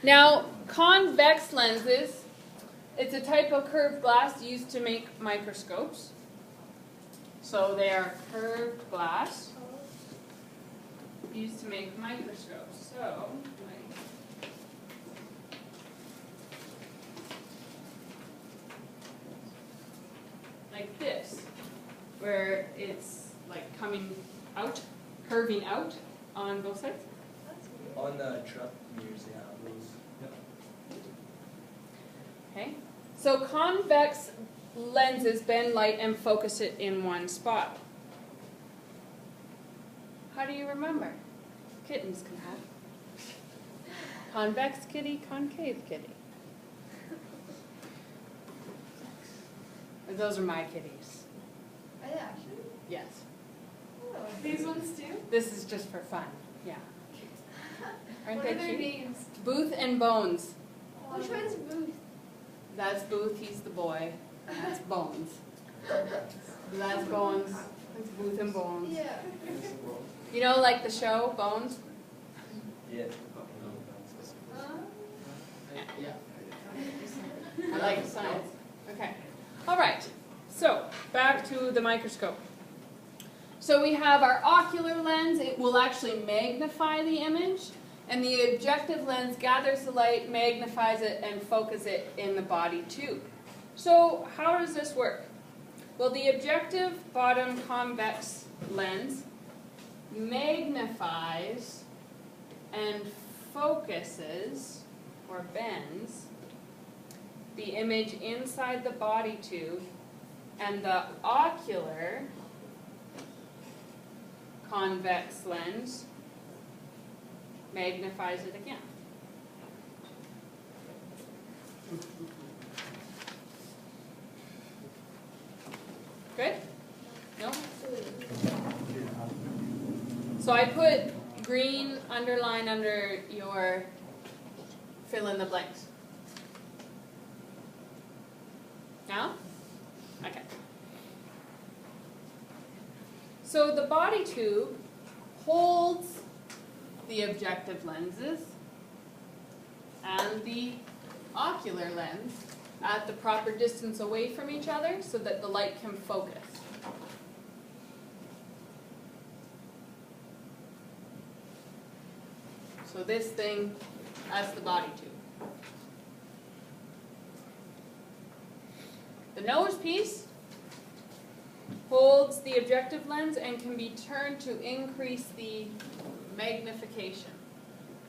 Now, convex lenses, it's a type of curved glass used to make microscopes. So they are curved glass used to make microscopes. So, like this, where it's like coming out, curving out on both sides. On the truck mirrors, yeah, those. Okay, so convex lenses bend light and focus it in one spot. How do you remember? Kittens can have. Convex kitty, concave kitty. Those are my kitties. Are they actually? Yes. Oh, these ones too? This is just for fun. Yeah. Aren't What they are their cute? names? Booth and Bones. Which one's Booth? That's Booth, he's the boy. And that's Bones. That's Bones. That's Booth and Bones. Yeah. You know, like the show, Bones? Yeah. Yeah. I like science. Okay. All right. So, back to the microscope. So we have our ocular lens. It will actually magnify the image. And the objective lens gathers the light, magnifies it, and focuses it in the body tube. So how does this work? Well, the objective bottom convex lens magnifies and focuses, or bends, the image inside the body tube, and the ocular convex lens magnifies it again. Good? No? So I put green underline under your fill in the blanks. Now? Okay. So the body tube holds the objective lenses and the ocular lens at the proper distance away from each other so that the light can focus. So this thing, that's the body tube. The nose piece holds the objective lens and can be turned to increase the magnification.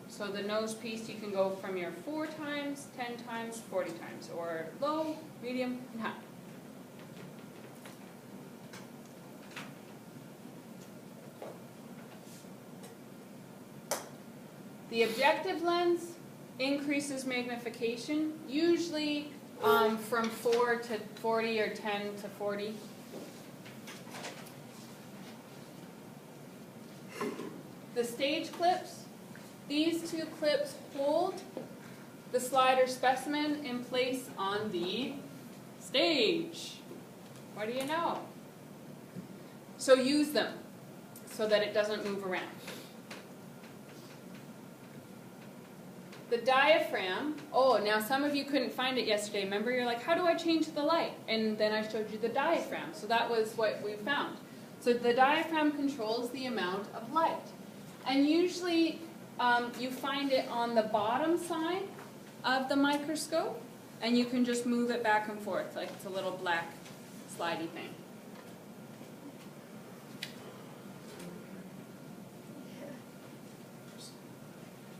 So the nose piece, you can go from your 4 times, 10 times, 40 times, or low, medium, and high. The objective lens increases magnification, usually from 4 to 40 or 10 to 40. The stage clips, these 2 clips hold the slider specimen in place on the stage. What do you know? So use them so that it doesn't move around. The diaphragm, oh, now some of you couldn't find it yesterday. Remember, you're like, how do I change the light? And then I showed you the diaphragm. So that was what we found. So the diaphragm controls the amount of light. And usually you find it on the bottom side of the microscope, and you can just move it back and forth like it's a little black slidey thing.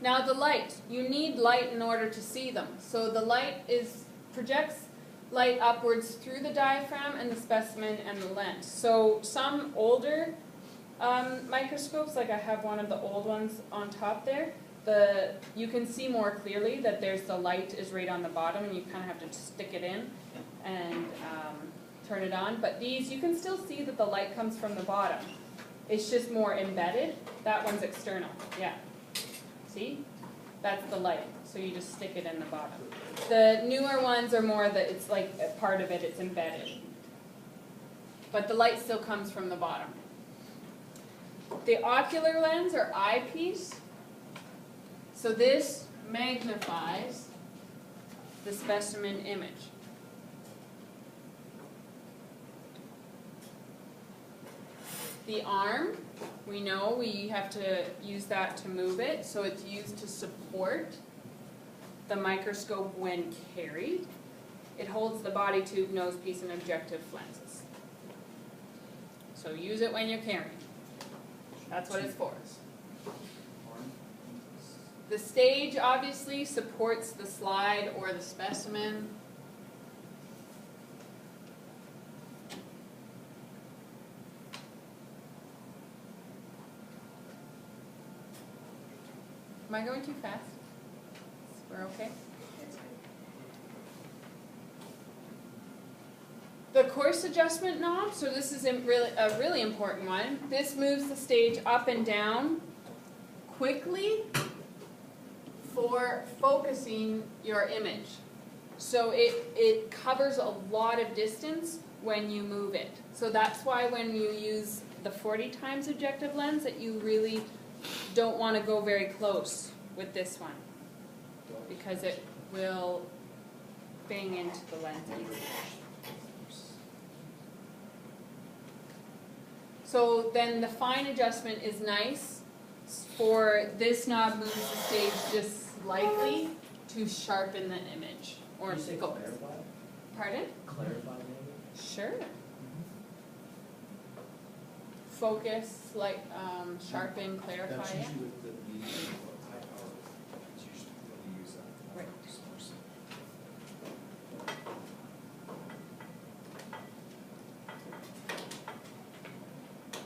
Now the light, you need light in order to see them. So the light projects light upwards through the diaphragm and the specimen and the lens. So some older microscopes, like I have one of the old ones on top there, you can see more clearly that the light is right on the bottom, and you kind of have to stick it in and turn it on. But these, you can still see that the light comes from the bottom. It's just more embedded. That one's external, yeah. See? That's the light, so you just stick it in the bottom. The newer ones are more that it's like a part of it, it's embedded. But the light still comes from the bottom. The ocular lens or eyepiece, so this magnifies the specimen image. The arm, we know we have to use that to move it, so it's used to support the microscope when carried. It holds the body tube, nose piece, and objective lenses. So use it when you're carrying. That's what it's for. The stage obviously supports the slide or the specimen. Am I going too fast? We're okay? The course adjustment knob, so this is a really important one. This moves the stage up and down quickly for focusing your image. So it covers a lot of distance when you move it. So that's why when you use the 40 times objective lens that you really don't want to go very close with this one, because it will bang into the lens easily. So then the fine adjustment is nice. For this knob moves the stage just slightly to sharpen the image or Did you say focus. clarify? Pardon? Clarify maybe? Sure. Focus, like sharpen, clarify. That's Yeah. usually with the medium or high power. It's usually when you use that. Right. Source.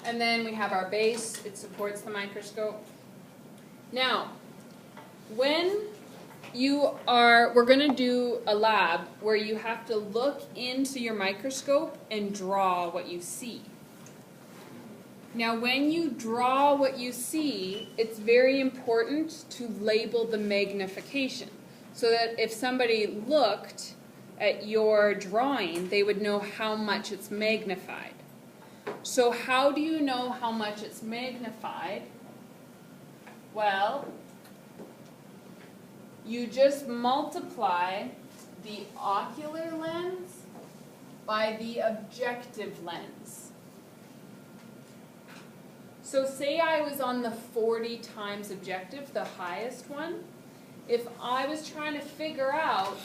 And then we have our base. It supports the microscope. Now, when we're going to do a lab where you have to look into your microscope and draw what you see. Now, when you draw what you see, it's very important to label the magnification, so that if somebody looked at your drawing, they would know how much it's magnified. So how do you know how much it's magnified? Well, you just multiply the ocular lens by the objective lens. So say I was on the 40 times objective, the highest one. If I was trying to figure out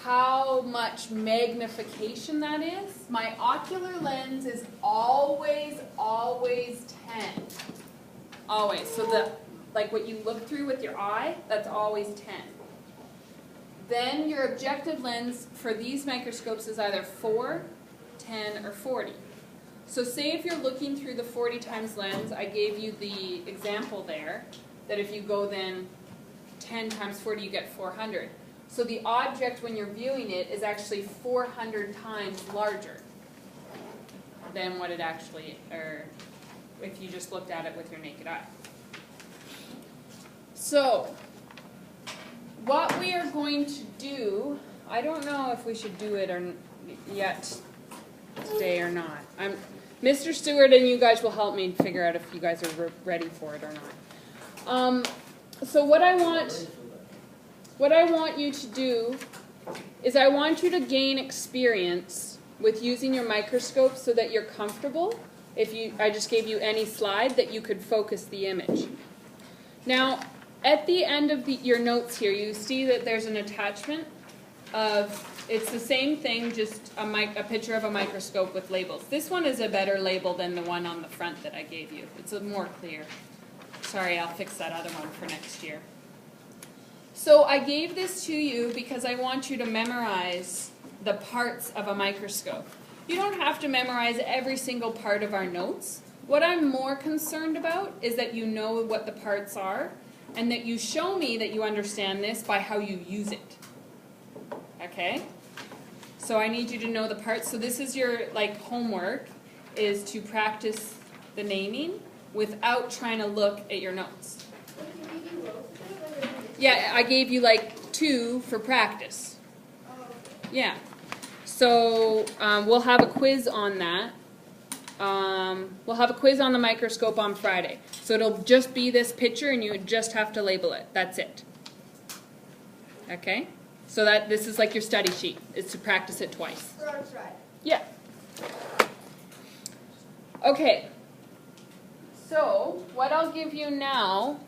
how much magnification that is, my ocular lens is always 10. Always. So like what you look through with your eye, that's always 10. Then your objective lens for these microscopes is either 4, 10, or 40. So say if you're looking through the 40 times lens, I gave you the example there, that if you go then 10 times 40, you get 400. So the object, when you're viewing it, is actually 400 times larger than what it actually, or if you just looked at it with your naked eye. So, what we are going to do, I don't know if we should do it or yet today or not. Mr. Stewart and you guys will help me figure out if you guys are ready for it or not. So what I want you to do is I want you to gain experience with using your microscope so that you're comfortable. I just gave you any slide that you could focus the image. Now, at the end of your notes here, you see that there's an attachment of, it's the same thing, just a picture of a microscope with labels. This one is a better label than the one on the front that I gave you. It's more clear. Sorry, I'll fix that other one for next year. So I gave this to you because I want you to memorize the parts of a microscope. You don't have to memorize every single part of our notes. What I'm more concerned about is that you know what the parts are and that you show me that you understand this by how you use it. Okay? So I need you to know the parts. So this is your homework, is to practice the naming without trying to look at your notes. Yeah, I gave you 2 for practice. Yeah. So we'll have a quiz on that. We'll have a quiz on the microscope on Friday. So it'll just be this picture and you just have to label it. That's it. Okay? So that this is like your study sheet. It's to practice it twice. We're on try. Yeah. Okay. So what I'll give you now